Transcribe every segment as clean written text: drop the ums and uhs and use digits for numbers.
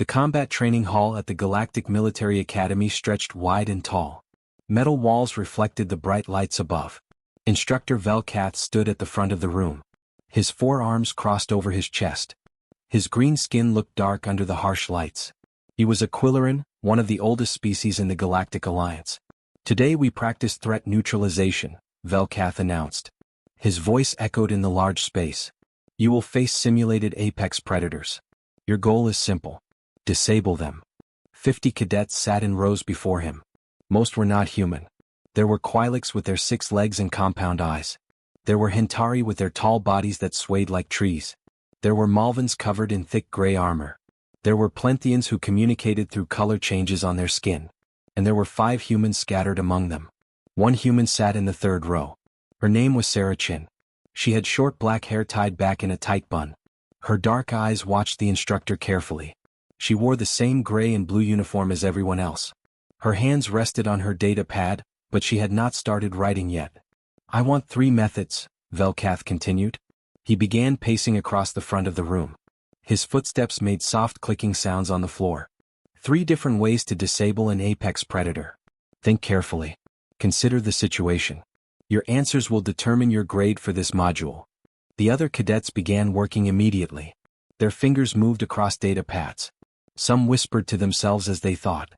The combat training hall at the Galactic Military Academy stretched wide and tall. Metal walls reflected the bright lights above. Instructor Velkath stood at the front of the room. His forearms crossed over his chest. His green skin looked dark under the harsh lights. He was a Quilleran, one of the oldest species in the Galactic Alliance. "Today we practice threat neutralization," Velkath announced. His voice echoed in the large space. "You will face simulated apex predators. Your goal is simple. Disable them." 50 cadets sat in rows before him. Most were not human. There were Quilics with their 6 legs and compound eyes. There were Hentari with their tall bodies that swayed like trees. There were Malvans covered in thick gray armor. There were Plenthians who communicated through color changes on their skin. And there were 5 humans scattered among them. One human sat in the 3rd row. Her name was Sarah Chin. She had short black hair tied back in a tight bun. Her dark eyes watched the instructor carefully. She wore the same gray and blue uniform as everyone else. Her hands rested on her data pad, but she had not started writing yet. "I want 3 methods," Velkath continued. He began pacing across the front of the room. His footsteps made soft clicking sounds on the floor. 3 different ways to disable an apex predator. Think carefully. Consider the situation. Your answers will determine your grade for this module. The other cadets began working immediately. Their fingers moved across data pads. Some whispered to themselves as they thought.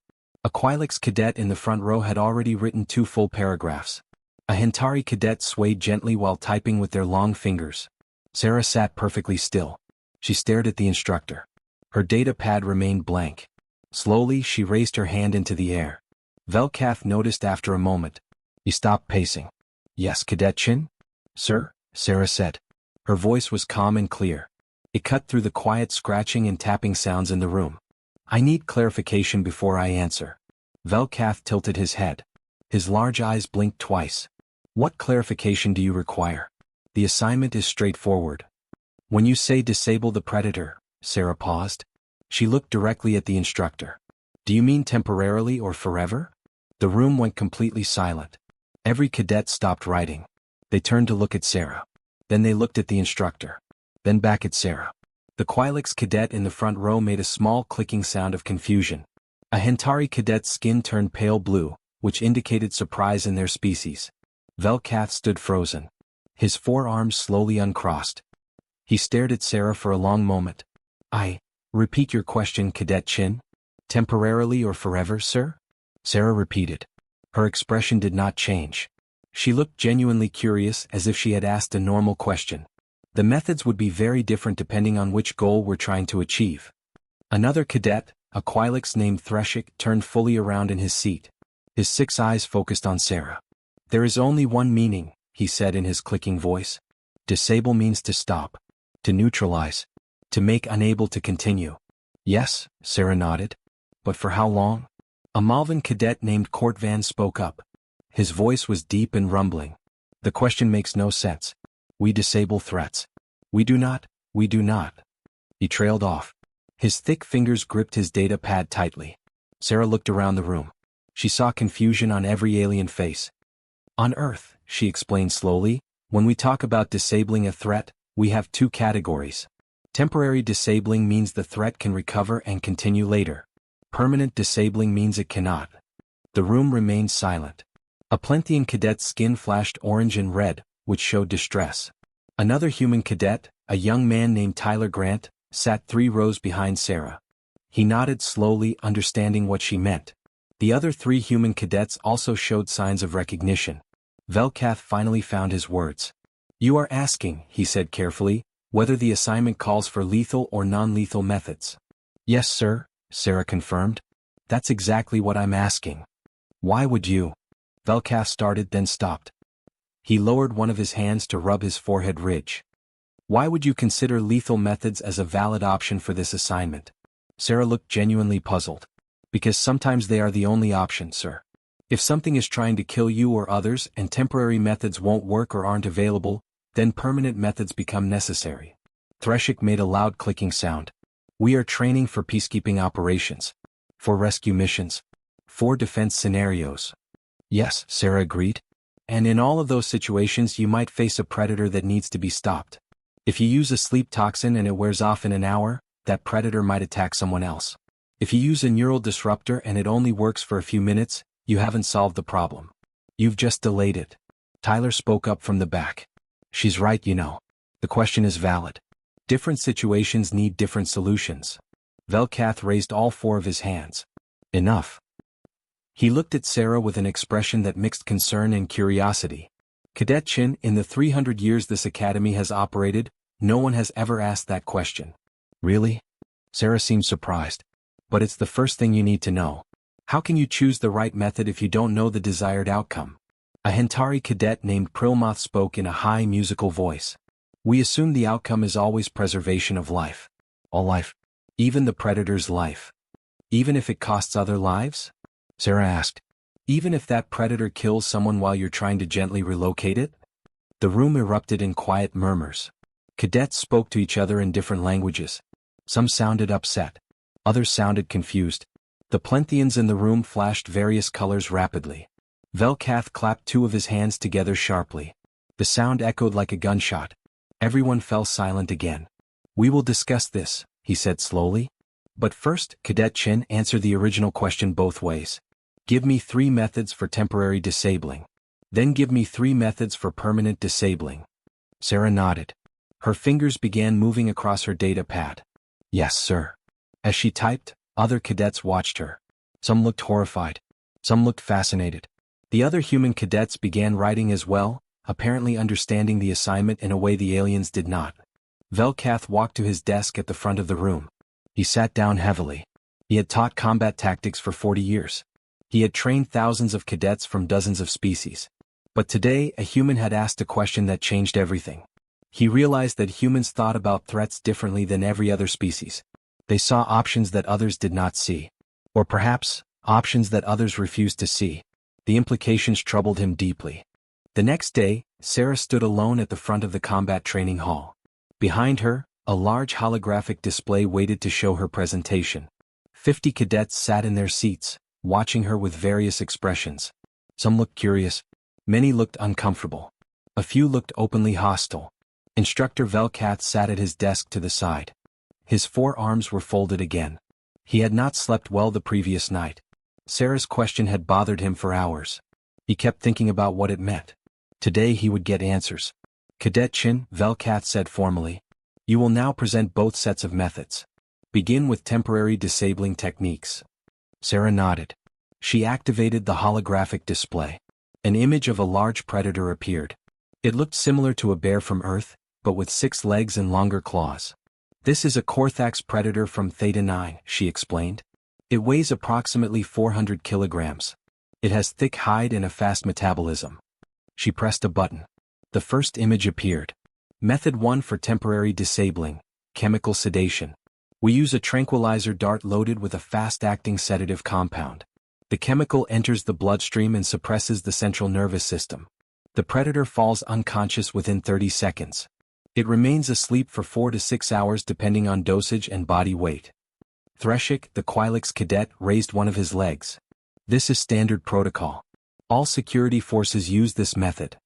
A Quilix cadet in the front row had already written 2 full paragraphs. A Hentari cadet swayed gently while typing with their long fingers. Sarah sat perfectly still. She stared at the instructor. Her data pad remained blank. Slowly, she raised her hand into the air. Velkath noticed after a moment. He stopped pacing. "Yes, Cadet Chin?" "Sir," Sarah said. Her voice was calm and clear. It cut through the quiet scratching and tapping sounds in the room. "I need clarification before I answer." Velkath tilted his head. His large eyes blinked twice. "What clarification do you require? The assignment is straightforward." "When you say disable the predator," Sarah paused. She looked directly at the instructor. "Do you mean temporarily or forever?" The room went completely silent. Every cadet stopped writing. They turned to look at Sarah. Then they looked at the instructor. Then back at Sarah. The Quilix cadet in the front row made a small clicking sound of confusion. A Hentari cadet's skin turned pale blue, which indicated surprise in their species. Velkath stood frozen. His forearms slowly uncrossed. He stared at Sarah for a long moment. Repeat your question, Cadet Chin. "Temporarily or forever, sir?" Sarah repeated. Her expression did not change. She looked genuinely curious, as if she had asked a normal question. The methods would be very different depending on which goal we're trying to achieve. Another cadet, a Quilix named Threshik, turned fully around in his seat. His 6 eyes focused on Sarah. "There is only one meaning," he said in his clicking voice. "Disable means to stop. To neutralize. To make unable to continue." "Yes," Sarah nodded. "But for how long?" A Malvan cadet named Kortvan spoke up. His voice was deep and rumbling. "The question makes no sense. We disable threats." We do not." He trailed off. His thick fingers gripped his data pad tightly. Sarah looked around the room. She saw confusion on every alien face. "On Earth," she explained slowly, "when we talk about disabling a threat, we have 2 categories. Temporary disabling means the threat can recover and continue later. Permanent disabling means it cannot." The room remained silent. A Plenthian cadet's skin flashed orange and red, which showed distress. Another human cadet, a young man named Tyler Grant, sat 3 rows behind Sarah. He nodded slowly, understanding what she meant. The other 3 human cadets also showed signs of recognition. Velkath finally found his words. "You are asking," he said carefully, "whether the assignment calls for lethal or non-lethal methods." "Yes, sir," Sarah confirmed. "That's exactly what I'm asking." "Why would you?" Velkath started, then stopped. He lowered one of his hands to rub his forehead ridge. "Why would you consider lethal methods as a valid option for this assignment?" Sarah looked genuinely puzzled. "Because sometimes they are the only option, sir. If something is trying to kill you or others and temporary methods won't work or aren't available, then permanent methods become necessary." Threshik made a loud clicking sound. "We are training for peacekeeping operations. For rescue missions. For defense scenarios." "Yes," Sarah agreed. "And in all of those situations you might face a predator that needs to be stopped. If you use a sleep toxin and it wears off in an hour, that predator might attack someone else. If you use a neural disruptor and it only works for a few minutes, you haven't solved the problem. You've just delayed it. Tyler spoke up from the back. She's right, you know. The question is valid. Different situations need different solutions. Velkath raised all four of his hands. Enough. He looked at Sarah with an expression that mixed concern and curiosity. Cadet Chin, in the 300 years this academy has operated, no one has ever asked that question. Really? Sarah seemed surprised. But it's the first thing you need to know. How can you choose the right method if you don't know the desired outcome? A Hentari cadet named Prilmoth spoke in a high musical voice. We assume the outcome is always preservation of life. All life. Even the predator's life. Even if it costs other lives? Sarah asked. Even if that predator kills someone while you're trying to gently relocate it? The room erupted in quiet murmurs. Cadets spoke to each other in different languages. Some sounded upset. Others sounded confused. The Plenthians in the room flashed various colors rapidly. Velkath clapped two of his hands together sharply. The sound echoed like a gunshot. Everyone fell silent again. We will discuss this, he said slowly. But first, Cadet Chin, answer the original question both ways. Give me 3 methods for temporary disabling. Then give me 3 methods for permanent disabling. Sarah nodded. Her fingers began moving across her data pad. Yes, sir. As she typed, other cadets watched her. Some looked horrified. Some looked fascinated. The other human cadets began writing as well, apparently understanding the assignment in a way the aliens did not. Velkath walked to his desk at the front of the room. He sat down heavily. He had taught combat tactics for 40 years. He had trained thousands of cadets from dozens of species. But today, a human had asked a question that changed everything. He realized that humans thought about threats differently than every other species. They saw options that others did not see. Or perhaps, options that others refused to see. The implications troubled him deeply. The next day, Sarah stood alone at the front of the combat training hall. Behind her, a large holographic display waited to show her presentation. 50 cadets sat in their seats, watching her with various expressions. Some looked curious. Many looked uncomfortable. A few looked openly hostile. Instructor Velkath sat at his desk to the side. His 4 arms were folded again. He had not slept well the previous night. Sarah's question had bothered him for hours. He kept thinking about what it meant. Today he would get answers. Cadet Chin, Velkath said formally. You will now present both sets of methods. Begin with temporary disabling techniques. Sarah nodded. She activated the holographic display. An image of a large predator appeared. It looked similar to a bear from Earth, but with 6 legs and longer claws. This is a Korthax predator from Theta 9, she explained. It weighs approximately 400 kilograms. It has thick hide and a fast metabolism. She pressed a button. The first image appeared. Method 1 for temporary disabling, chemical sedation. We use a tranquilizer dart loaded with a fast-acting sedative compound. The chemical enters the bloodstream and suppresses the central nervous system. The predator falls unconscious within 30 seconds. It remains asleep for 4 to 6 hours depending on dosage and body weight. Threshik, the Quilix cadet, raised one of his legs. This is standard protocol. All security forces use this method.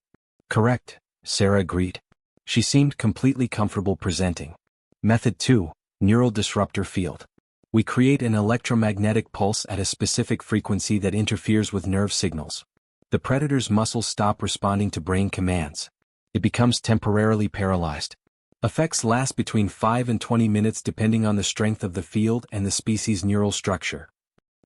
Correct, Sarah agreed. She seemed completely comfortable presenting. Method 2, neural disruptor field. We create an electromagnetic pulse at a specific frequency that interferes with nerve signals. The predator's muscles stop responding to brain commands. It becomes temporarily paralyzed. Effects last between 5 and 20 minutes depending on the strength of the field and the species' neural structure.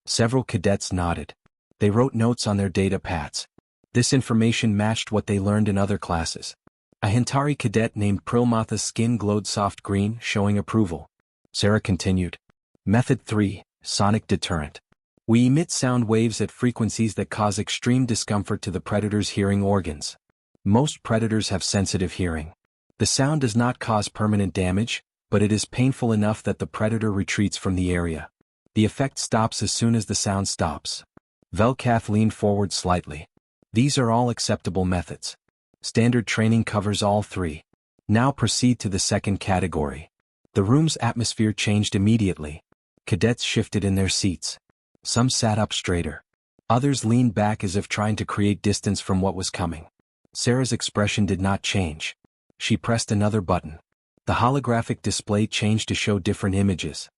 Several cadets nodded. They wrote notes on their data pads. This information matched what they learned in other classes. A Hentari cadet named Prilmotha's skin glowed soft green, showing approval. Sarah continued. Method 3, sonic deterrent. We emit sound waves at frequencies that cause extreme discomfort to the predator's hearing organs. Most predators have sensitive hearing. The sound does not cause permanent damage, but it is painful enough that the predator retreats from the area. The effect stops as soon as the sound stops. Velkath leaned forward slightly. These are all acceptable methods. Standard training covers all 3. Now proceed to the second category. The room's atmosphere changed immediately. Cadets shifted in their seats. Some sat up straighter. Others leaned back as if trying to create distance from what was coming. Sarah's expression did not change. She pressed another button. The holographic display changed to show different images.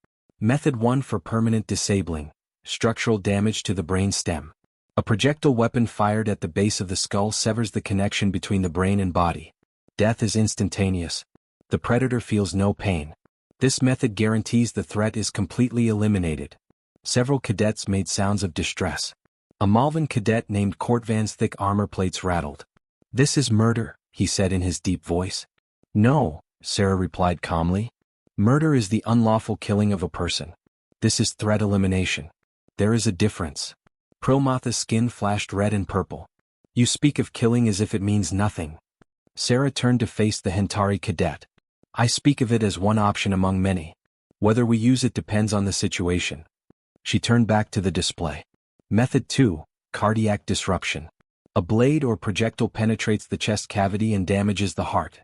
Method 1 for permanent disabling, structural damage to the brain stem. A projectile weapon fired at the base of the skull severs the connection between the brain and body. Death is instantaneous. The predator feels no pain. This method guarantees the threat is completely eliminated. Several cadets made sounds of distress. A Malvan cadet named Cortvan's thick armor plates rattled. "This is murder," he said in his deep voice. "No," Sarah replied calmly. "Murder is the unlawful killing of a person. This is threat elimination. There is a difference." Prilmatha's skin flashed red and purple. "You speak of killing as if it means nothing." Sarah turned to face the Hentari cadet. "I speak of it as one option among many. Whether we use it depends on the situation." She turned back to the display. Method 2, cardiac disruption. A blade or projectile penetrates the chest cavity and damages the heart.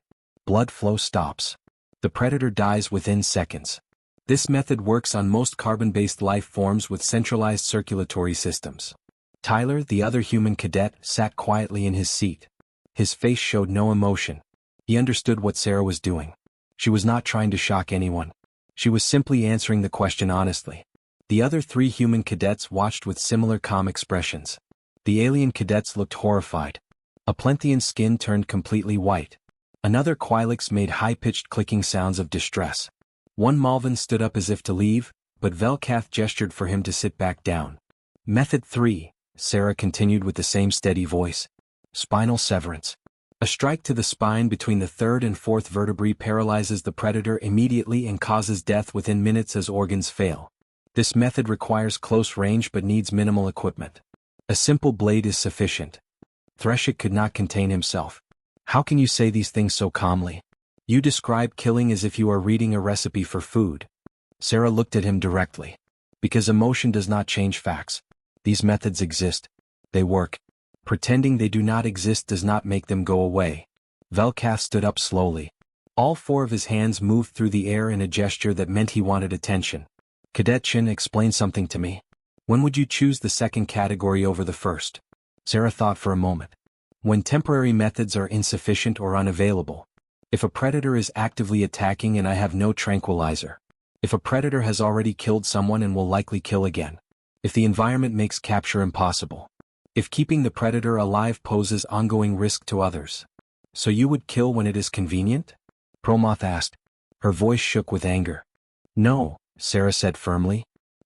Blood flow stops. The predator dies within seconds. This method works on most carbon-based life forms with centralized circulatory systems. Tyler, the other human cadet, sat quietly in his seat. His face showed no emotion. He understood what Sarah was doing. She was not trying to shock anyone. She was simply answering the question honestly. The other 3 human cadets watched with similar calm expressions. The alien cadets looked horrified. A Plenthian's skin turned completely white. Another Quilix made high-pitched clicking sounds of distress. One Malvan stood up as if to leave, but Velkath gestured for him to sit back down. Method 3, Sarah continued with the same steady voice. Spinal severance. A strike to the spine between the 3rd and 4th vertebrae paralyzes the predator immediately and causes death within minutes as organs fail. This method requires close range but needs minimal equipment. A simple blade is sufficient. Threshik could not contain himself. "How can you say these things so calmly? You describe killing as if you are reading a recipe for food." Sarah looked at him directly. "Because emotion does not change facts. These methods exist. They work. Pretending they do not exist does not make them go away." Velkath stood up slowly. All 4 of his hands moved through the air in a gesture that meant he wanted attention. "Cadet Chin, explain something to me. When would you choose the second category over the first?" Sarah thought for a moment. "When temporary methods are insufficient or unavailable. If a predator is actively attacking and I have no tranquilizer. If a predator has already killed someone and will likely kill again. If the environment makes capture impossible. If keeping the predator alive poses ongoing risk to others." "So you would kill when it is convenient?" Promoth asked. Her voice shook with anger. "No," Sarah said firmly.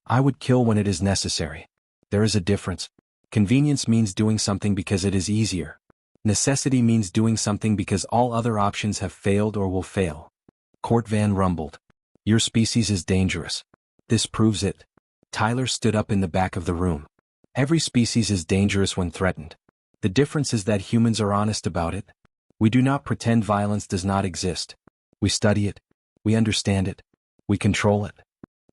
"I would kill when it is necessary. There is a difference. Convenience means doing something because it is easier. Necessity means doing something because all other options have failed or will fail." Cortvan rumbled. "Your species is dangerous. This proves it." Tyler stood up in the back of the room. "Every species is dangerous when threatened. The difference is that humans are honest about it. We do not pretend violence does not exist. We study it. We understand it. We control it."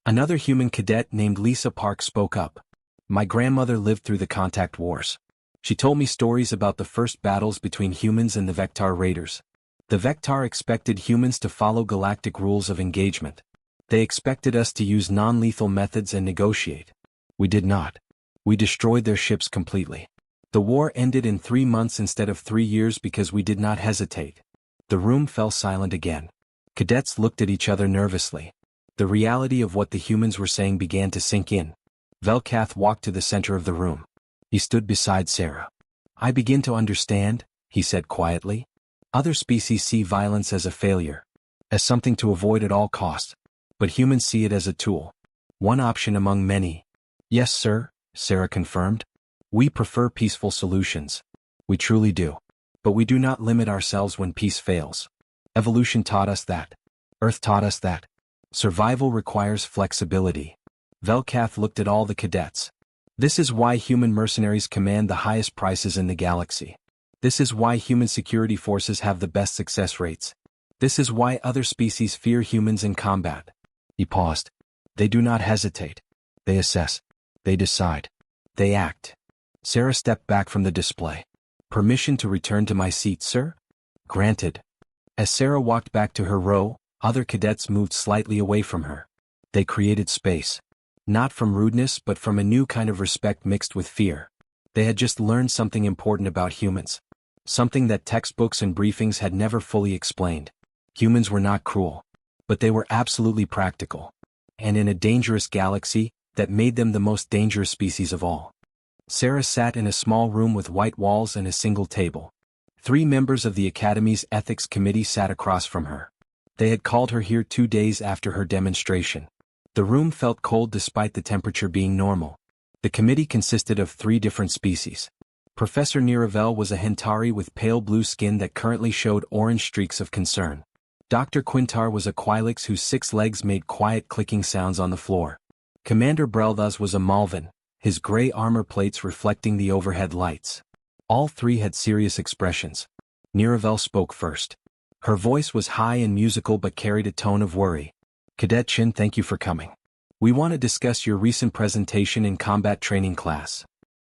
Another human cadet named Lisa Park spoke up. "My grandmother lived through the contact wars. She told me stories about the first battles between humans and the Vectar raiders. The Vectar expected humans to follow galactic rules of engagement. They expected us to use non-lethal methods and negotiate. We did not. We destroyed their ships completely. The war ended in 3 months instead of 3 years because we did not hesitate." The room fell silent again. Cadets looked at each other nervously. The reality of what the humans were saying began to sink in. Velkath walked to the center of the room. He stood beside Sarah. "I begin to understand," he said quietly. "Other species see violence as a failure, as something to avoid at all costs. But humans see it as a tool. One option among many." "Yes, sir," Sarah confirmed. "We prefer peaceful solutions. We truly do. But we do not limit ourselves when peace fails. Evolution taught us that. Earth taught us that. Survival requires flexibility." Velkath looked at all the cadets. "This is why human mercenaries command the highest prices in the galaxy. This is why human security forces have the best success rates. This is why other species fear humans in combat." He paused. "They do not hesitate. They assess. They decide. They act." Sarah stepped back from the display. "Permission to return to my seat, sir?" "Granted." As Sarah walked back to her row, other cadets moved slightly away from her. They created space. Not from rudeness but from a new kind of respect mixed with fear. They had just learned something important about humans. Something that textbooks and briefings had never fully explained. Humans were not cruel. But they were absolutely practical. and in a dangerous galaxy, that made them the most dangerous species of all. Sarah sat in a small room with white walls and a single table. 3 members of the Academy's ethics committee sat across from her. They had called her here 2 days after her demonstration. The room felt cold despite the temperature being normal. The committee consisted of 3 different species. Professor Niravel was a Hentari with pale blue skin that currently showed orange streaks of concern. Dr. Quintar was a Quilix whose 6 legs made quiet clicking sounds on the floor. Commander Brelthas was a Malvan, his gray armor plates reflecting the overhead lights. All 3 had serious expressions. Niravel spoke first. Her voice was high and musical but carried a tone of worry. Cadet Chin, thank you for coming. We want to discuss your recent presentation in combat training class.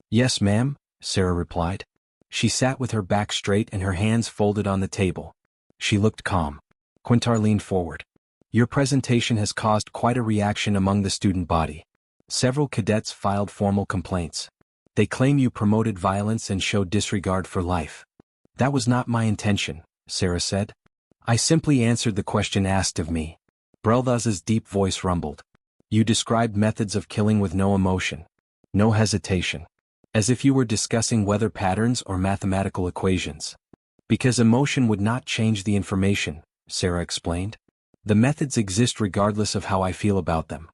Yes, ma'am, Sarah replied. She sat with her back straight and her hands folded on the table. She looked calm. Quintar leaned forward. Your presentation has caused quite a reaction among the student body. Several cadets filed formal complaints. They claim you promoted violence and showed disregard for life. That was not my intention, Sarah said. I simply answered the question asked of me. Brelthas's deep voice rumbled. You described methods of killing with no emotion. No hesitation. As if you were discussing weather patterns or mathematical equations. Because emotion would not change the information, Sarah explained. The methods exist regardless of how I feel about them.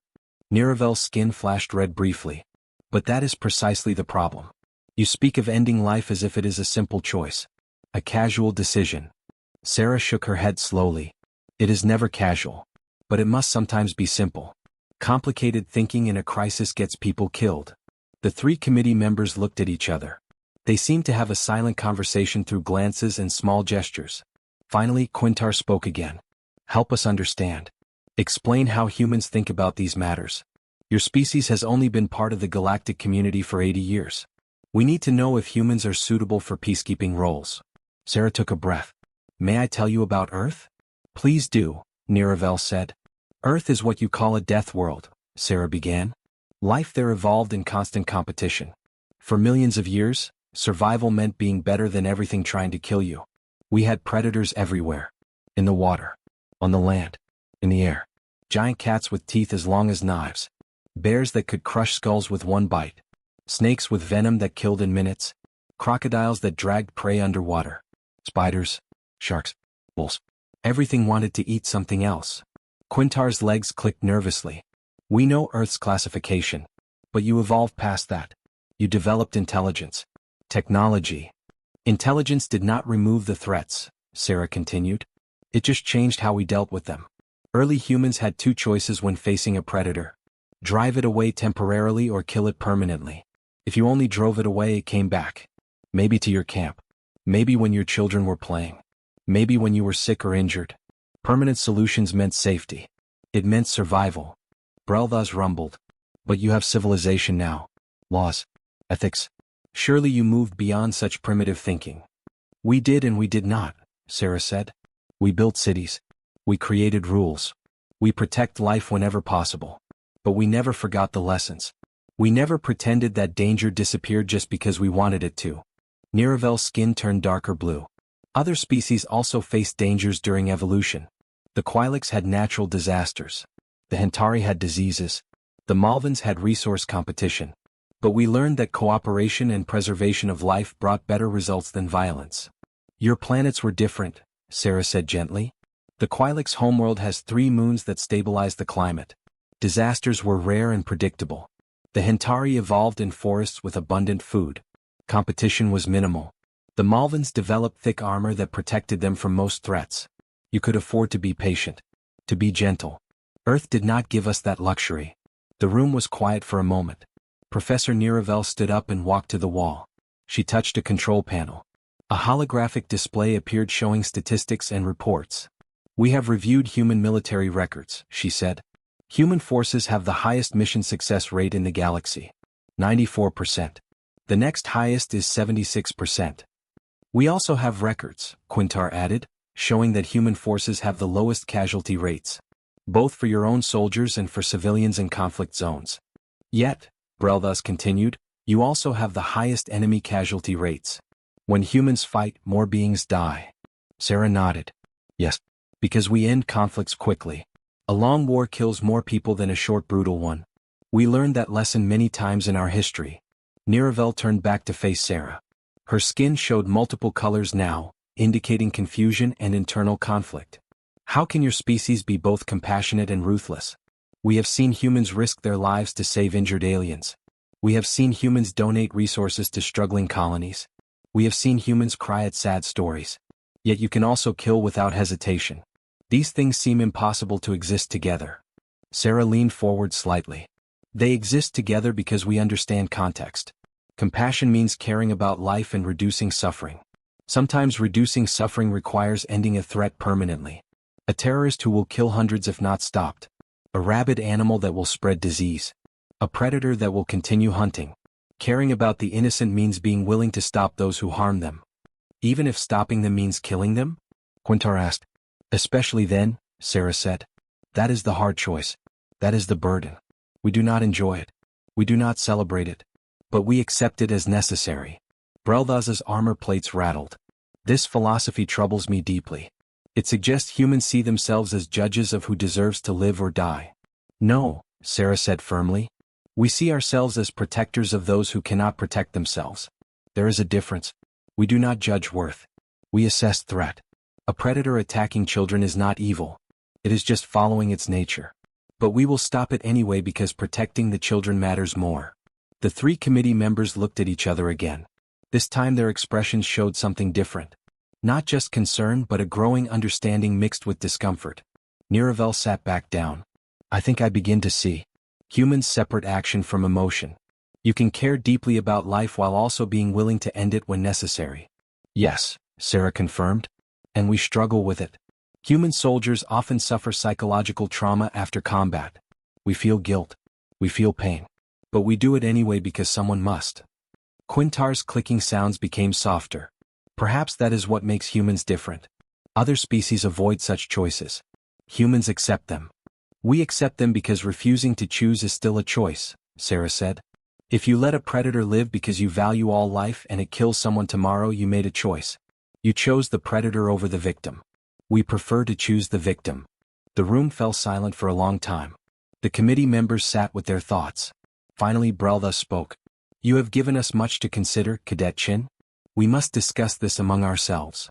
Niravel's skin flashed red briefly. But that is precisely the problem. You speak of ending life as if it is a simple choice. A casual decision. Sarah shook her head slowly. It is never casual. But it must sometimes be simple. Complicated thinking in a crisis gets people killed. The 3 committee members looked at each other. They seemed to have a silent conversation through glances and small gestures. Finally, Quintar spoke again. Help us understand. Explain how humans think about these matters. Your species has only been part of the galactic community for 80 years. We need to know if humans are suitable for peacekeeping roles. Sarah took a breath. May I tell you about Earth? Please do, Niravel said. Earth is what you call a death world, Sarah began. Life there evolved in constant competition. For millions of years, survival meant being better than everything trying to kill you. We had predators everywhere. In the water. On the land. In the air. Giant cats with teeth as long as knives. Bears that could crush skulls with one bite. Snakes with venom that killed in minutes. Crocodiles that dragged prey underwater. Spiders. Sharks. Wolves. Everything wanted to eat something else. Quintar's legs clicked nervously. We know Earth's classification. But you evolved past that. You developed intelligence. Technology. Intelligence did not remove the threats, Sarah continued. It just changed how we dealt with them. Early humans had 2 choices when facing a predator. Drive it away temporarily or kill it permanently. If you only drove it away, it came back. Maybe to your camp. Maybe when your children were playing. Maybe when you were sick or injured. Permanent solutions meant safety. It meant survival. Brelthas rumbled. But you have civilization now. Laws. Ethics. Surely you moved beyond such primitive thinking. We did and we did not, Sarah said. We built cities. We created rules. We protect life whenever possible. But we never forgot the lessons. We never pretended that danger disappeared just because we wanted it to. Niravel's skin turned darker blue. Other species also faced dangers during evolution. The Quilix had natural disasters. The Hentari had diseases. The Malvans had resource competition. But we learned that cooperation and preservation of life brought better results than violence. Your planets were different, Sarah said gently. The Quilix homeworld has 3 moons that stabilize the climate. Disasters were rare and predictable. The Hentari evolved in forests with abundant food. Competition was minimal. The Malvans developed thick armor that protected them from most threats. You could afford to be patient. To be gentle. Earth did not give us that luxury. The room was quiet for a moment. Professor Niravel stood up and walked to the wall. She touched a control panel. A holographic display appeared showing statistics and reports. We have reviewed human military records, she said. Human forces have the highest mission success rate in the galaxy. 94%. The next highest is 76%. We also have records, Quintar added, showing that human forces have the lowest casualty rates. Both for your own soldiers and for civilians in conflict zones. Yet, Brelthas continued, you also have the highest enemy casualty rates. When humans fight, more beings die. Sarah nodded. Yes. Because we end conflicts quickly. A long war kills more people than a short brutal one. We learned that lesson many times in our history. Niravel turned back to face Sarah. Her skin showed multiple colors now, indicating confusion and internal conflict. How can your species be both compassionate and ruthless? We have seen humans risk their lives to save injured aliens. We have seen humans donate resources to struggling colonies. We have seen humans cry at sad stories. Yet you can also kill without hesitation. These things seem impossible to exist together. Sarah leaned forward slightly. They exist together because we understand context. Compassion means caring about life and reducing suffering. Sometimes reducing suffering requires ending a threat permanently. A terrorist who will kill hundreds if not stopped. A rabid animal that will spread disease. A predator that will continue hunting. Caring about the innocent means being willing to stop those who harm them. Even if stopping them means killing them? Quintar asked. Especially then, Sarah said. That is the hard choice. That is the burden. We do not enjoy it. We do not celebrate it. But we accept it as necessary. Breldaz's armor plates rattled. This philosophy troubles me deeply. It suggests humans see themselves as judges of who deserves to live or die. No, Sarah said firmly. We see ourselves as protectors of those who cannot protect themselves. There is a difference. We do not judge worth. We assess threat. A predator attacking children is not evil. It is just following its nature. But we will stop it anyway because protecting the children matters more. The three committee members looked at each other again. This time their expressions showed something different. Not just concern but a growing understanding mixed with discomfort. Niravel sat back down. I think I begin to see. Humans separate action from emotion. You can care deeply about life while also being willing to end it when necessary. Yes, Sarah confirmed. And we struggle with it. Human soldiers often suffer psychological trauma after combat. We feel guilt. We feel pain. But we do it anyway because someone must. Quintar's clicking sounds became softer. Perhaps that is what makes humans different. Other species avoid such choices. Humans accept them. We accept them because refusing to choose is still a choice, Sarah said. If you let a predator live because you value all life and it kills someone tomorrow, you made a choice. You chose the predator over the victim. We prefer to choose the victim. The room fell silent for a long time. The committee members sat with their thoughts. Finally Brelda spoke. You have given us much to consider, Cadet Chin. We must discuss this among ourselves.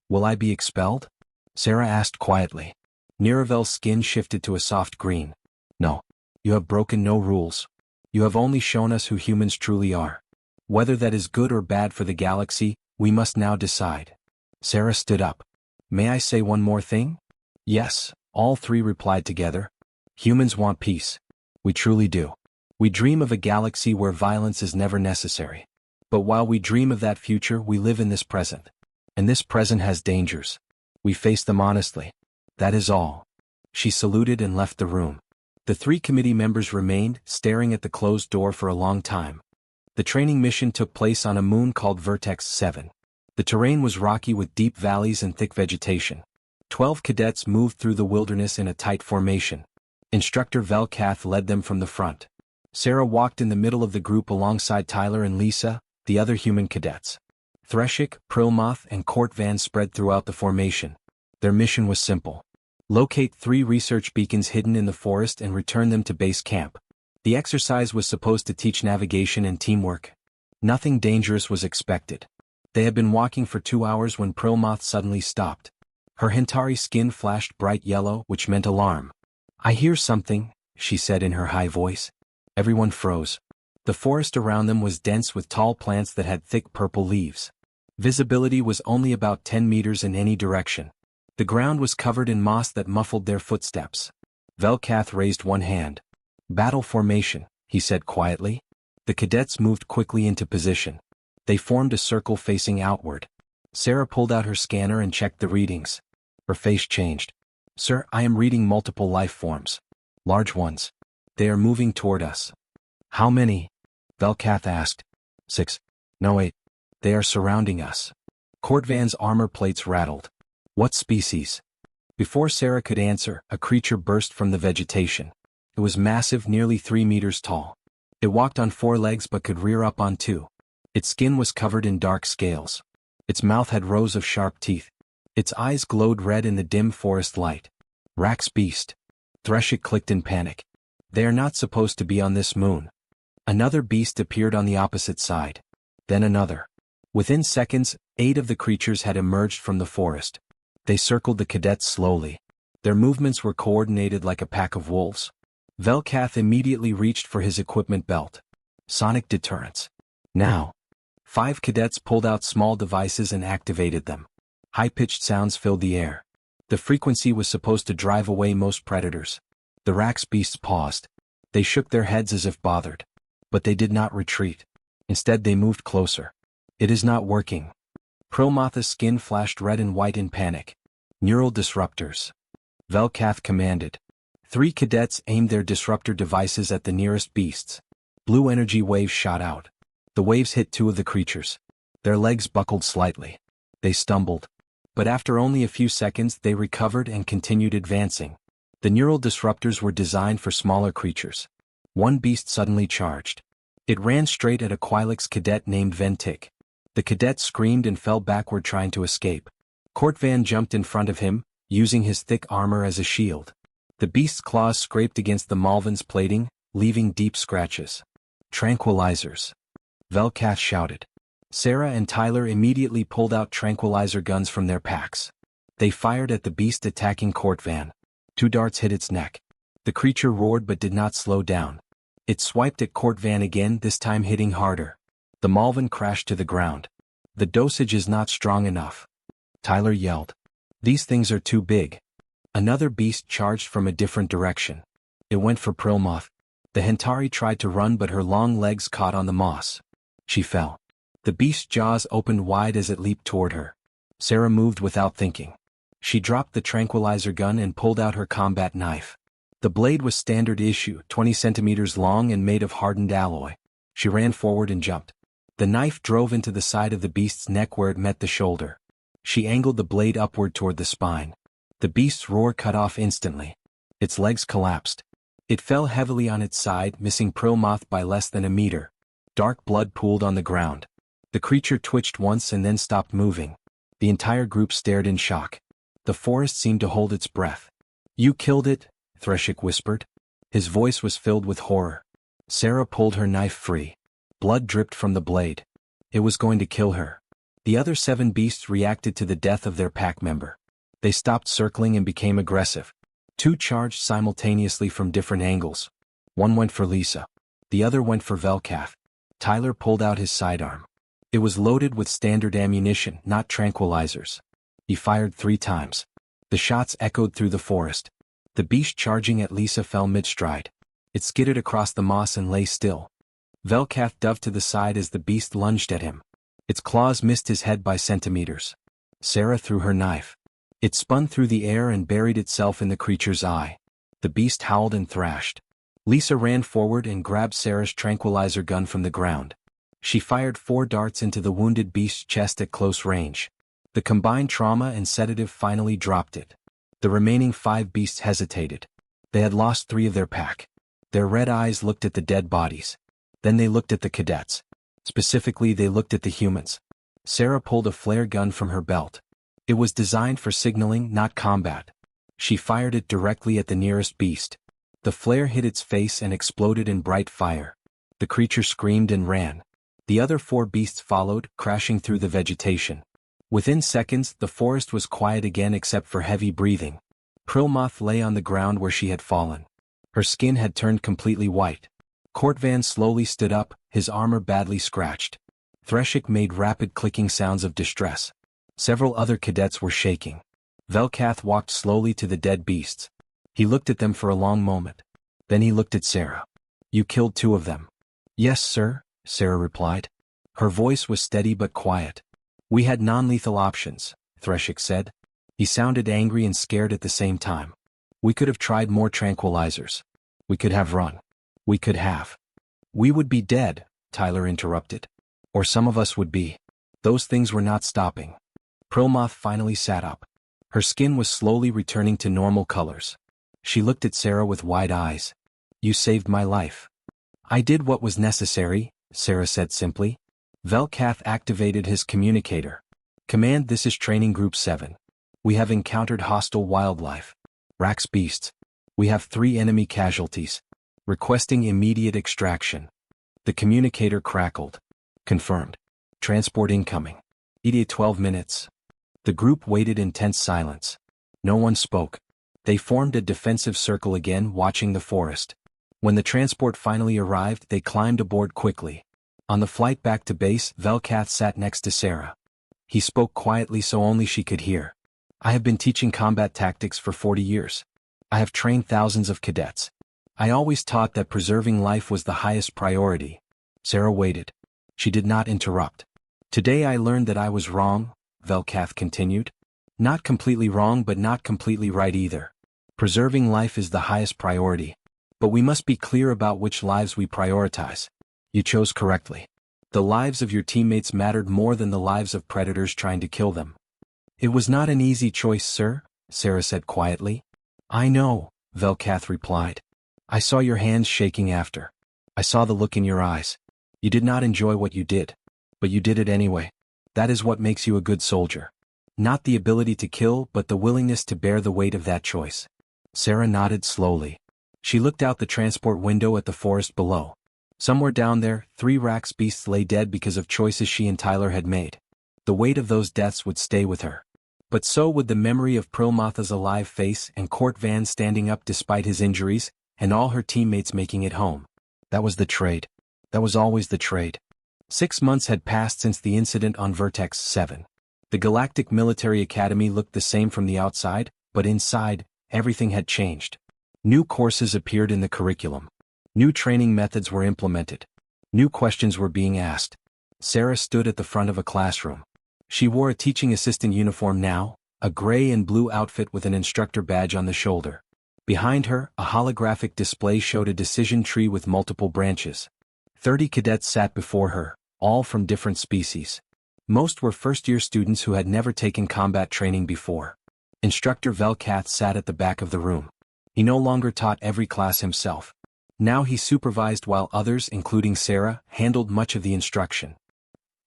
Will I be expelled? Sarah asked quietly. Niravel's skin shifted to a soft green. No. You have broken no rules. You have only shown us who humans truly are. Whether that is good or bad for the galaxy, we must now decide. Sarah stood up. May I say one more thing? Yes, all three replied together. Humans want peace. We truly do. We dream of a galaxy where violence is never necessary. But while we dream of that future, we live in this present. And this present has dangers. We face them honestly. That is all. She saluted and left the room. The three committee members remained, staring at the closed door for a long time. The training mission took place on a moon called Vertex 7. The terrain was rocky with deep valleys and thick vegetation. 12 cadets moved through the wilderness in a tight formation. Instructor Velkath led them from the front. Sarah walked in the middle of the group alongside Tyler and Lisa, the other human cadets. Threshik, Prilmoth, and Courtvan spread throughout the formation. Their mission was simple. Locate 3 research beacons hidden in the forest and return them to base camp. The exercise was supposed to teach navigation and teamwork. Nothing dangerous was expected. They had been walking for 2 hours when Prilmoth suddenly stopped. Her Hintari skin flashed bright yellow, which meant alarm. I hear something, she said in her high voice. Everyone froze. The forest around them was dense with tall plants that had thick purple leaves. Visibility was only about 10 meters in any direction. The ground was covered in moss that muffled their footsteps. Velkath raised one hand. Battle formation, he said quietly. The cadets moved quickly into position. They formed a circle facing outward. Sarah pulled out her scanner and checked the readings. Her face changed. Sir, I am reading multiple life forms. Large ones. They are moving toward us. How many? Velkath asked. 6. No 8. They are surrounding us. Courtvan's armor plates rattled. What species? Before Sarah could answer, a creature burst from the vegetation. It was massive, nearly 3 meters tall. It walked on 4 legs but could rear up on 2. Its skin was covered in dark scales. Its mouth had rows of sharp teeth. Its eyes glowed red in the dim forest light. Rax beast. Threshik clicked in panic. They are not supposed to be on this moon. Another beast appeared on the opposite side. Then another. Within seconds, 8 of the creatures had emerged from the forest. They circled the cadets slowly. Their movements were coordinated like a pack of wolves. Velkath immediately reached for his equipment belt. Sonic deterrence. Now. 5 cadets pulled out small devices and activated them. High-pitched sounds filled the air. The frequency was supposed to drive away most predators. The Rax beasts paused. They shook their heads as if bothered. But they did not retreat. Instead they moved closer. It is not working. Prilmotha's skin flashed red and white in panic. Neural disruptors. Velkath commanded. 3 cadets aimed their disruptor devices at the nearest beasts. Blue energy waves shot out. The waves hit 2 of the creatures. Their legs buckled slightly. They stumbled. But after only a few seconds they recovered and continued advancing. The neural disruptors were designed for smaller creatures. One beast suddenly charged. It ran straight at a Quilix cadet named Ventik. The cadet screamed and fell backward trying to escape. Kortvan jumped in front of him, using his thick armor as a shield. The beast's claws scraped against the Malvin's plating, leaving deep scratches. Tranquilizers. Velkath shouted. Sarah and Tyler immediately pulled out tranquilizer guns from their packs. They fired at the beast attacking Kortvan. 2 darts hit its neck. The creature roared but did not slow down. It swiped at Kortvan again, this time hitting harder. The Malvin crashed to the ground. The dosage is not strong enough. Tyler yelled. These things are too big. Another beast charged from a different direction. It went for Prilmoth. The Hentari tried to run but her long legs caught on the moss. She fell. The beast's jaws opened wide as it leaped toward her. Sarah moved without thinking. She dropped the tranquilizer gun and pulled out her combat knife. The blade was standard issue, 20 centimeters long and made of hardened alloy. She ran forward and jumped. The knife drove into the side of the beast's neck where it met the shoulder. She angled the blade upward toward the spine. The beast's roar cut off instantly. Its legs collapsed. It fell heavily on its side, missing Prilmoth by less than a meter. Dark blood pooled on the ground. The creature twitched once and then stopped moving. The entire group stared in shock. The forest seemed to hold its breath. You killed it, Threshik whispered. His voice was filled with horror. Sarah pulled her knife free. Blood dripped from the blade. It was going to kill her. The other 7 beasts reacted to the death of their pack member. They stopped circling and became aggressive. 2 charged simultaneously from different angles. One went for Lisa. The other went for Velkath. Tyler pulled out his sidearm. It was loaded with standard ammunition, not tranquilizers. He fired 3 times. The shots echoed through the forest. The beast charging at Lisa fell mid-stride. It skidded across the moss and lay still. Velkath dove to the side as the beast lunged at him. Its claws missed his head by centimeters. Sarah threw her knife. It spun through the air and buried itself in the creature's eye. The beast howled and thrashed. Lisa ran forward and grabbed Sarah's tranquilizer gun from the ground. She fired 4 darts into the wounded beast's chest at close range. The combined trauma and sedative finally dropped it. The remaining 5 beasts hesitated. They had lost 3 of their pack. Their red eyes looked at the dead bodies. Then they looked at the cadets. Specifically, they looked at the humans. Sarah pulled a flare gun from her belt. It was designed for signaling, not combat. She fired it directly at the nearest beast. The flare hit its face and exploded in bright fire. The creature screamed and ran. The other 4 beasts followed, crashing through the vegetation. Within seconds, the forest was quiet again except for heavy breathing. Prilmoth lay on the ground where she had fallen. Her skin had turned completely white. Kortvan slowly stood up, his armor badly scratched. Threshik made rapid clicking sounds of distress. Several other cadets were shaking. Velkath walked slowly to the dead beasts. He looked at them for a long moment. Then he looked at Sarah. You killed 2 of them. Yes, sir, Sarah replied. Her voice was steady but quiet. We had non-lethal options, Threshik said. He sounded angry and scared at the same time. We could have tried more tranquilizers. We could have run. We could have. We would be dead, Tyler interrupted. Or some of us would be. Those things were not stopping. Prilmoth finally sat up. Her skin was slowly returning to normal colors. She looked at Sarah with wide eyes. You saved my life. I did what was necessary, Sarah said simply. Velkath activated his communicator. Command, this is Training Group 7. We have encountered hostile wildlife. Rax beasts. We have 3 enemy casualties. Requesting immediate extraction. The communicator crackled. Confirmed. Transport incoming. ETA 12 minutes. The group waited in tense silence. No one spoke. They formed a defensive circle again, watching the forest. When the transport finally arrived, they climbed aboard quickly. On the flight back to base, Velkath sat next to Sarah. He spoke quietly so only she could hear. I have been teaching combat tactics for 40 years. I have trained thousands of cadets. I always taught that preserving life was the highest priority. Sarah waited. She did not interrupt. Today I learned that I was wrong, Velkath continued. Not completely wrong but not completely right either. Preserving life is the highest priority. But we must be clear about which lives we prioritize. You chose correctly. The lives of your teammates mattered more than the lives of predators trying to kill them. It was not an easy choice, sir, Sarah said quietly. I know, Velkath replied. I saw your hands shaking after. I saw the look in your eyes. You did not enjoy what you did. But you did it anyway. That is what makes you a good soldier. Not the ability to kill, but the willingness to bear the weight of that choice. Sarah nodded slowly. She looked out the transport window at the forest below. Somewhere down there, 3 Rax beasts lay dead because of choices she and Tyler had made. The weight of those deaths would stay with her. But so would the memory of Prilmatha's alive face and Court Van standing up despite his injuries, and all her teammates making it home. That was the trade. That was always the trade. 6 months had passed since the incident on Vertex 7. The Galactic Military Academy looked the same from the outside, but inside, everything had changed. New courses appeared in the curriculum. New training methods were implemented. New questions were being asked. Sarah stood at the front of a classroom. She wore a teaching assistant uniform now, a gray and blue outfit with an instructor badge on the shoulder. Behind her, a holographic display showed a decision tree with multiple branches. 30 cadets sat before her, all from different species. Most were first-year students who had never taken combat training before. Instructor Velkath sat at the back of the room. He no longer taught every class himself. Now he supervised while others, including Sarah, handled much of the instruction.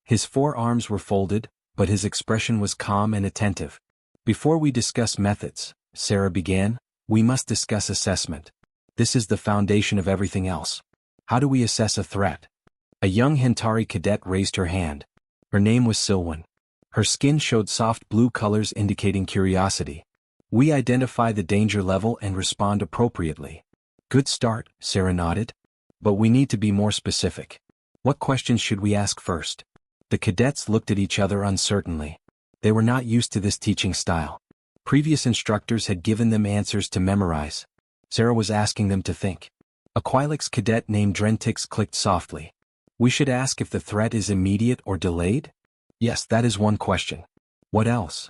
His 4 arms were folded, but his expression was calm and attentive. Before we discuss methods, Sarah began, we must discuss assessment. This is the foundation of everything else. How do we assess a threat? A young Hentari cadet raised her hand. Her name was Silwen. Her skin showed soft blue colors indicating curiosity. We identify the danger level and respond appropriately. Good start, Sarah nodded. But we need to be more specific. What questions should we ask first? The cadets looked at each other uncertainly. They were not used to this teaching style. Previous instructors had given them answers to memorize. Sarah was asking them to think. A Quilix cadet named Drentix clicked softly. We should ask if the threat is immediate or delayed? Yes, that is one question. What else?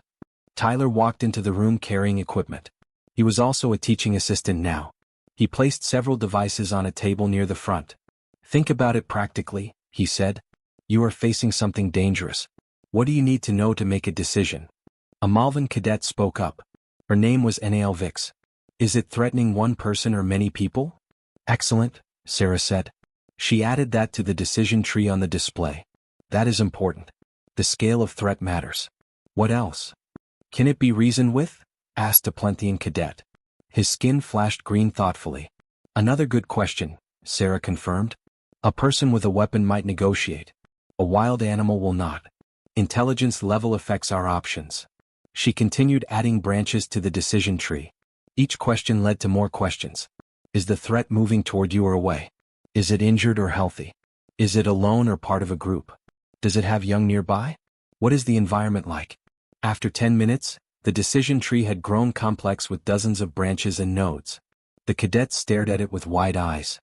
Tyler walked into the room carrying equipment. He was also a teaching assistant now. He placed several devices on a table near the front. Think about it practically, he said. You are facing something dangerous. What do you need to know to make a decision? A Malvan cadet spoke up. Her name was Nael Vix. Is it threatening one person or many people? Excellent, Sarah said. She added that to the decision tree on the display. That is important. The scale of threat matters. What else? Can it be reasoned with? Asked a Plenthian cadet. His skin flashed green thoughtfully. Another good question, Sarah confirmed. A person with a weapon might negotiate. A wild animal will not. Intelligence level affects our options. She continued adding branches to the decision tree. Each question led to more questions. Is the threat moving toward you or away? Is it injured or healthy? Is it alone or part of a group? Does it have young nearby? What is the environment like? After 10 minutes, the decision tree had grown complex with dozens of branches and nodes. The cadets stared at it with wide eyes.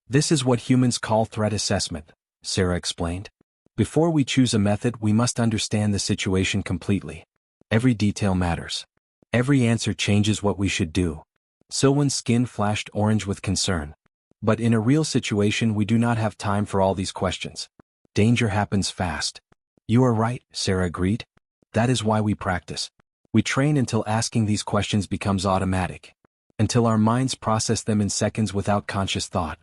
This is what humans call threat assessment, Sarah explained. Before we choose a method, we must understand the situation completely. Every detail matters. Every answer changes what we should do. Silwen's skin flashed orange with concern. But in a real situation, we do not have time for all these questions. Danger happens fast. You are right, Sarah agreed. That is why we practice. We train until asking these questions becomes automatic. Until our minds process them in seconds without conscious thought.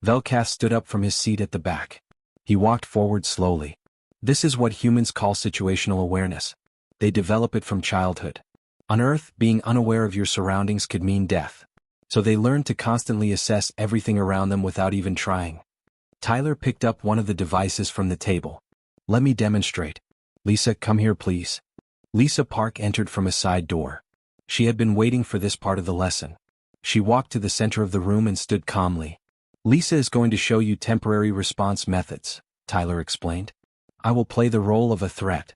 Velkath stood up from his seat at the back. He walked forward slowly. This is what humans call situational awareness. They develop it from childhood. On Earth, being unaware of your surroundings could mean death. So they learned to constantly assess everything around them without even trying. Tyler picked up one of the devices from the table. Let me demonstrate. Lisa, come here please. Lisa Park entered from a side door. She had been waiting for this part of the lesson. She walked to the center of the room and stood calmly. Lisa is going to show you temporary response methods, Tyler explained. I will play the role of a threat.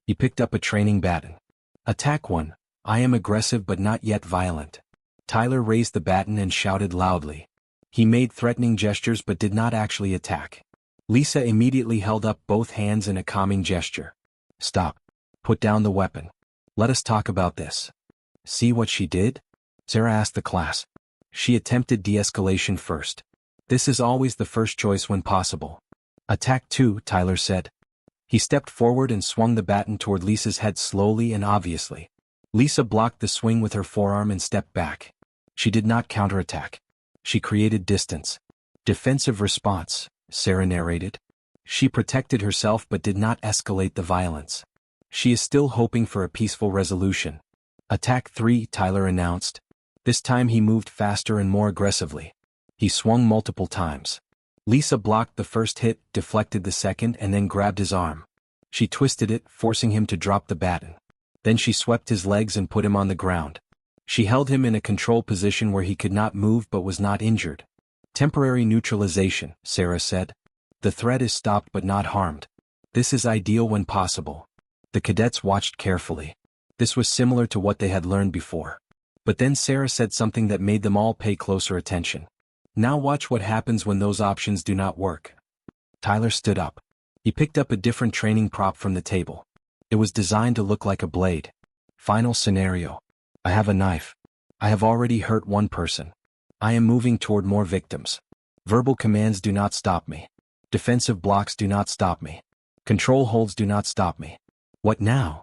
He picked up a training baton. Attack 1. I am aggressive but not yet violent. Tyler raised the baton and shouted loudly. He made threatening gestures but did not actually attack. Lisa immediately held up both hands in a calming gesture. Stop. Put down the weapon. Let us talk about this. See what she did? Sarah asked the class. She attempted de-escalation first. This is always the first choice when possible. Attack 2, Tyler said. He stepped forward and swung the baton toward Lisa's head slowly and obviously. Lisa blocked the swing with her forearm and stepped back. She did not counterattack. She created distance. Defensive response, Sarah narrated. She protected herself but did not escalate the violence. She is still hoping for a peaceful resolution. Attack 3, Tyler announced. This time he moved faster and more aggressively. He swung multiple times. Lisa blocked the first hit, deflected the second, and then grabbed his arm. She twisted it, forcing him to drop the baton. Then she swept his legs and put him on the ground. She held him in a control position where he could not move but was not injured. Temporary neutralization, Sarah said. The threat is stopped but not harmed. This is ideal when possible. The cadets watched carefully. This was similar to what they had learned before. But then Sarah said something that made them all pay closer attention. Now watch what happens when those options do not work. Tyler stood up. He picked up a different training prop from the table. It was designed to look like a blade. Final scenario. I have a knife. I have already hurt one person. I am moving toward more victims. Verbal commands do not stop me. Defensive blocks do not stop me. Control holds do not stop me. What now?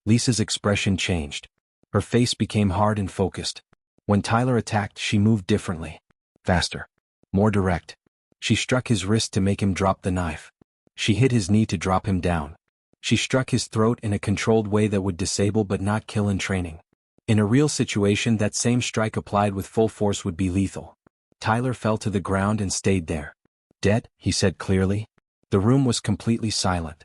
Lisa's expression changed. Her face became hard and focused. When Tyler attacked, she moved differently. Faster. More direct. She struck his wrist to make him drop the knife. She hit his knee to drop him down. She struck his throat in a controlled way that would disable but not kill in training. In a real situation, that same strike applied with full force would be lethal. Tyler fell to the ground and stayed there. Dead, he said clearly. The room was completely silent.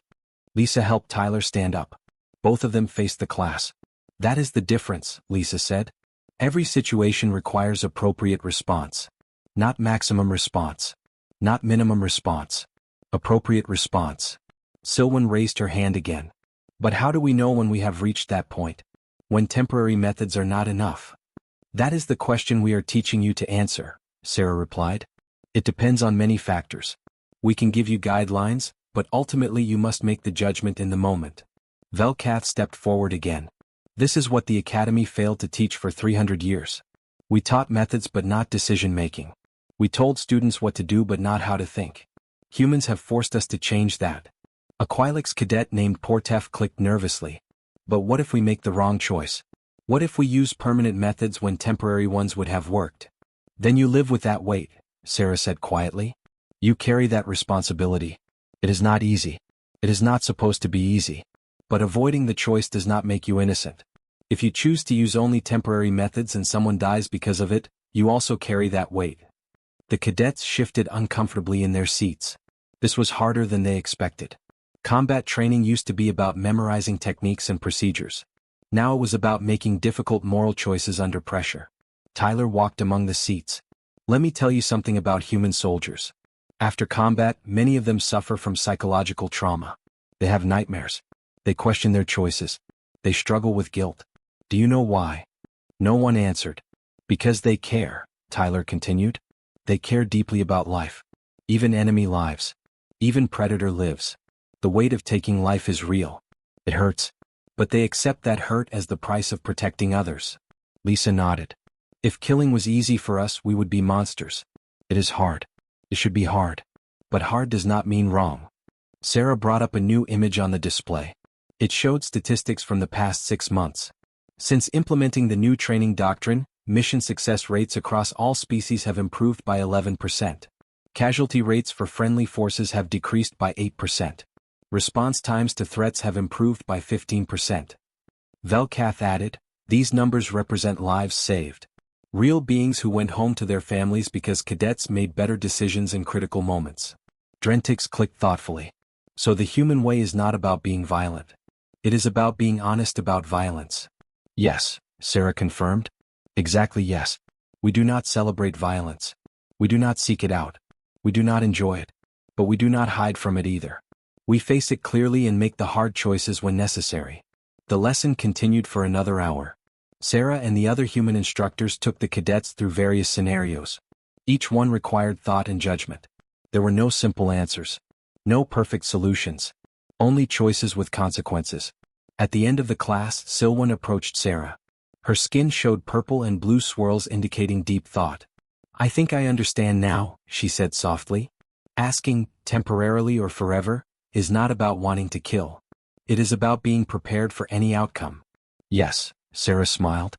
Lisa helped Tyler stand up. Both of them faced the class. That is the difference, Lisa said. Every situation requires appropriate response. Not maximum response. Not minimum response. Appropriate response. Silwen raised her hand again. But how do we know when we have reached that point? When temporary methods are not enough? That is the question we are teaching you to answer, Sarah replied. It depends on many factors. We can give you guidelines, but ultimately you must make the judgment in the moment. Velkath stepped forward again. This is what the Academy failed to teach for 300 years. We taught methods but not decision-making. We told students what to do but not how to think. Humans have forced us to change that. A Quilix cadet named Portef clicked nervously. But what if we make the wrong choice? What if we use permanent methods when temporary ones would have worked? Then you live with that weight, Sarah said quietly. You carry that responsibility. It is not easy. It is not supposed to be easy. But avoiding the choice does not make you innocent. If you choose to use only temporary methods and someone dies because of it, you also carry that weight. The cadets shifted uncomfortably in their seats. This was harder than they expected. Combat training used to be about memorizing techniques and procedures. Now it was about making difficult moral choices under pressure. Tyler walked among the seats. Let me tell you something about human soldiers. After combat, many of them suffer from psychological trauma. They have nightmares. They question their choices. They struggle with guilt. Do you know why? No one answered. Because they care, Tyler continued. They care deeply about life. Even enemy lives. Even predator lives. The weight of taking life is real. It hurts. But they accept that hurt as the price of protecting others. Lisa nodded. If killing was easy for us, we would be monsters. It is hard. It should be hard. But hard does not mean wrong. Sarah brought up a new image on the display. It showed statistics from the past 6 months. Since implementing the new training doctrine, mission success rates across all species have improved by 11%. Casualty rates for friendly forces have decreased by 8%. Response times to threats have improved by 15%. Velkath added, these numbers represent lives saved. Real beings who went home to their families because cadets made better decisions in critical moments. Drentix clicked thoughtfully. So the human way is not about being violent. It is about being honest about violence. Yes, Sarah confirmed. Exactly yes. We do not celebrate violence. We do not seek it out. We do not enjoy it. But we do not hide from it either. We face it clearly and make the hard choices when necessary. The lesson continued for another hour. Sarah and the other human instructors took the cadets through various scenarios. Each one required thought and judgment. There were no simple answers. No perfect solutions. Only choices with consequences. At the end of the class, Silwan approached Sarah. Her skin showed purple and blue swirls indicating deep thought. I think I understand now, she said softly. Asking, temporarily or forever, is not about wanting to kill. It is about being prepared for any outcome. Yes, Sarah smiled.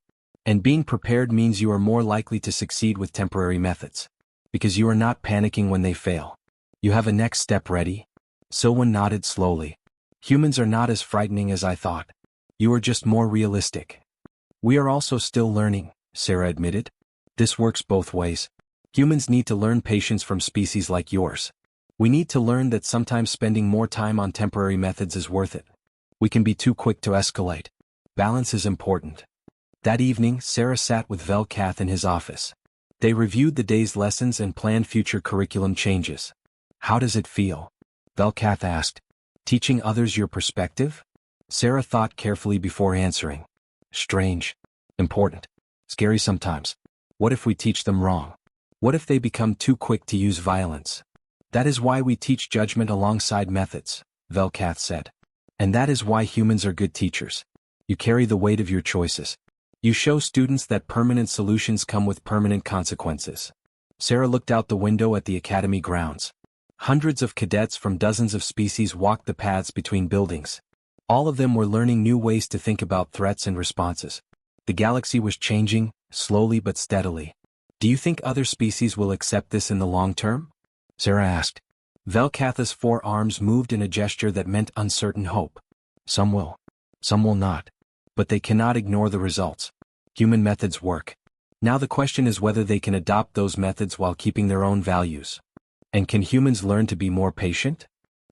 And being prepared means you are more likely to succeed with temporary methods. Because you are not panicking when they fail. You have a next step ready? Silwan nodded slowly. Humans are not as frightening as I thought. You are just more realistic. We are also still learning, Sarah admitted. This works both ways. Humans need to learn patience from species like yours. We need to learn that sometimes spending more time on temporary methods is worth it. We can be too quick to escalate. Balance is important. That evening, Sarah sat with Velkath in his office. They reviewed the day's lessons and planned future curriculum changes. How does it feel? Velkath asked. Teaching others your perspective? Sarah thought carefully before answering. Strange. Important. Scary sometimes. What if we teach them wrong? What if they become too quick to use violence? That is why we teach judgment alongside methods, Velkath said. And that is why humans are good teachers. You carry the weight of your choices. You show students that permanent solutions come with permanent consequences. Sarah looked out the window at the academy grounds. Hundreds of cadets from dozens of species walked the paths between buildings. All of them were learning new ways to think about threats and responses. The galaxy was changing, slowly but steadily. Do you think other species will accept this in the long term? Sarah asked. Velkath's four arms moved in a gesture that meant uncertain hope. Some will. Some will not. But they cannot ignore the results. Human methods work. Now the question is whether they can adopt those methods while keeping their own values. And can humans learn to be more patient?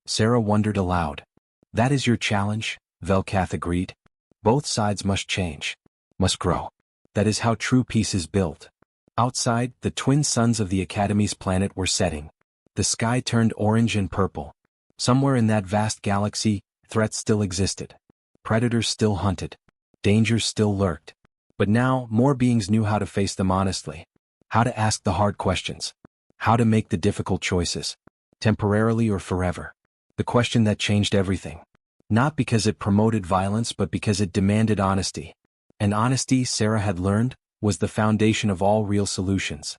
Sarah wondered aloud. That is your challenge, Velkath agreed. Both sides must change. Must grow. That is how true peace is built. Outside, the twin suns of the Academy's planet were setting. The sky turned orange and purple. Somewhere in that vast galaxy, threats still existed. Predators still hunted. Dangers still lurked. But now, more beings knew how to face them honestly. How to ask the hard questions. How to make the difficult choices. Temporarily or forever. The question that changed everything. Not because it promoted violence but because it demanded honesty. And honesty, Sarah had learned, was the foundation of all real solutions.